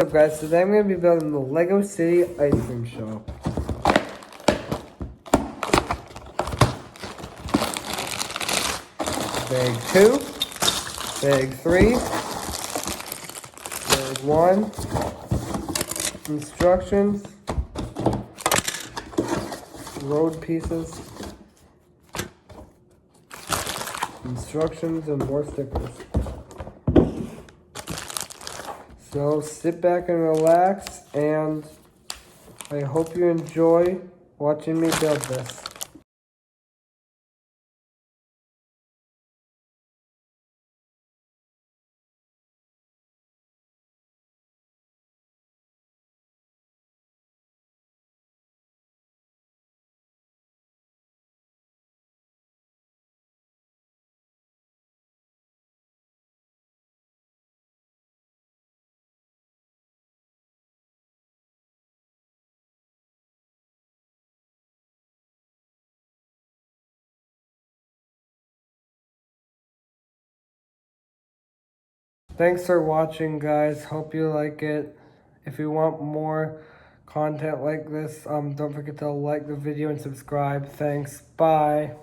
What's up guys, today I'm going to be building the Lego City Ice Cream Shop. Bag 2, Bag 3, Bag 1, instructions, road pieces, instructions, and more stickers. So sit back and relax, and I hope you enjoy watching me build this. Thanks for watching guys, hope you like it. If you want more content like this, don't forget to like the video and subscribe. Thanks, bye.